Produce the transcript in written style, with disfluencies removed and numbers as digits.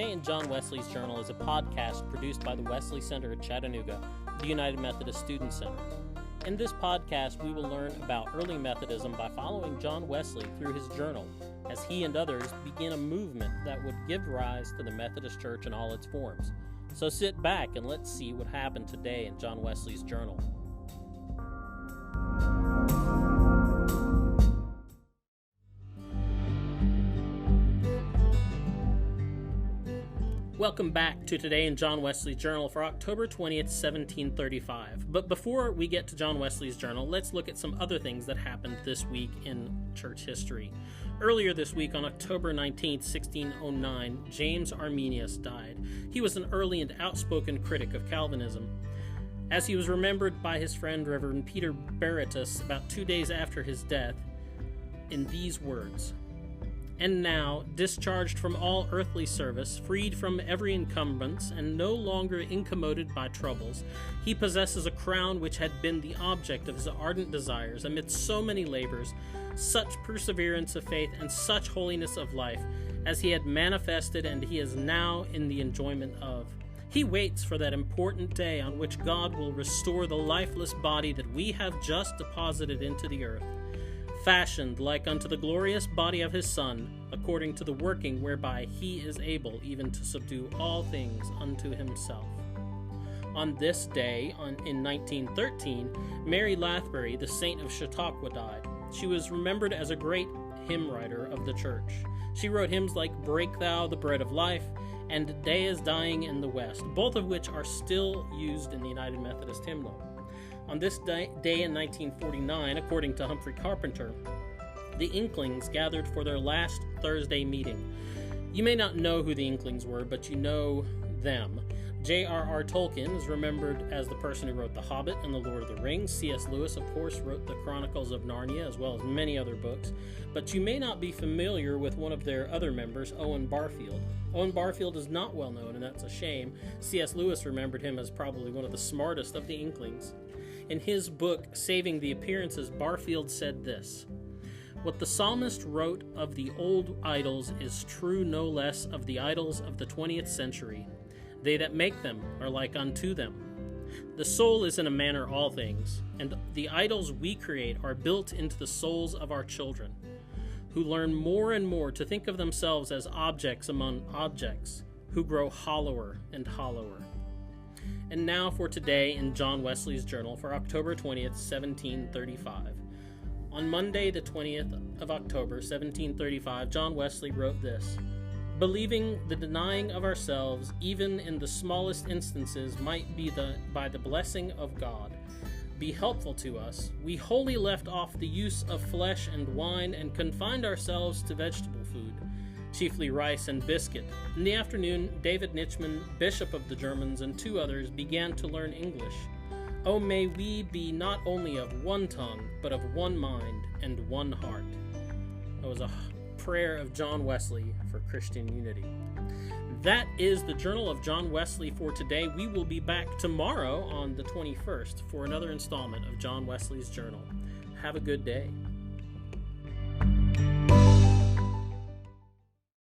Today in John Wesley's Journal is a podcast produced by the Wesley Center at Chattanooga, the United Methodist Student Center. In this podcast, we will learn about early Methodism by following John Wesley through his journal, as he and others begin a movement that would give rise to the Methodist Church in all its forms. So sit back and let's see what happened today in John Wesley's Journal. Welcome back to Today in John Wesley's Journal for October 20th, 1735. But before we get to John Wesley's Journal, let's look at some other things that happened this week in church history. Earlier this week, on October 19th, 1609, James Arminius died. He was an early and outspoken critic of Calvinism. As he was remembered by his friend Reverend Peter Baratus about 2 days after his death, in these words: "And now, discharged from all earthly service, freed from every encumbrance, and no longer incommoded by troubles, he possesses a crown which had been the object of his ardent desires, amidst so many labors, such perseverance of faith, and such holiness of life, as he had manifested and he is now in the enjoyment of. He waits for that important day on which God will restore the lifeless body that we have just deposited into the earth, fashioned like unto the glorious body of his Son, according to the working whereby he is able even to subdue all things unto himself." On this day, in 1913, Mary Lathbury, the saint of Chautauqua, died. She was remembered as a great hymn writer of the church. She wrote hymns like "Break Thou the Bread of Life" and "Day is Dying in the West," both of which are still used in the United Methodist hymnal. On this day in 1949, according to Humphrey Carpenter, the Inklings gathered for their last Thursday meeting. You may not know who the Inklings were, but you know them. J.R.R. Tolkien is remembered as the person who wrote The Hobbit and The Lord of the Rings. C.S. Lewis, of course, wrote The Chronicles of Narnia, as well as many other books. But you may not be familiar with one of their other members, Owen Barfield. Owen Barfield is not well known, and that's a shame. C.S. Lewis remembered him as probably one of the smartest of the Inklings. In his book, Saving the Appearances, Barfield said this: "What the psalmist wrote of the old idols is true no less of the idols of the 20th century. They that make them are like unto them. The soul is in a manner all things, and the idols we create are built into the souls of our children, who learn more and more to think of themselves as objects among objects, who grow hollower and hollower." And now for today in John Wesley's Journal for October 20th, 1735. On Monday, the 20th of October, 1735, John Wesley wrote this: "Believing the denying of ourselves, even in the smallest instances, might be by the blessing of God, be helpful to us, we wholly left off the use of flesh and wine and confined ourselves to vegetable food, chiefly rice and biscuit. In the afternoon, David Nitschmann, Bishop of the Germans, and 2 others began to learn English. Oh, may we be not only of one tongue, but of one mind and one heart." That was a prayer of John Wesley for Christian unity. That is the Journal of John Wesley for today. We will be back tomorrow on the 21st for another installment of John Wesley's Journal. Have a good day.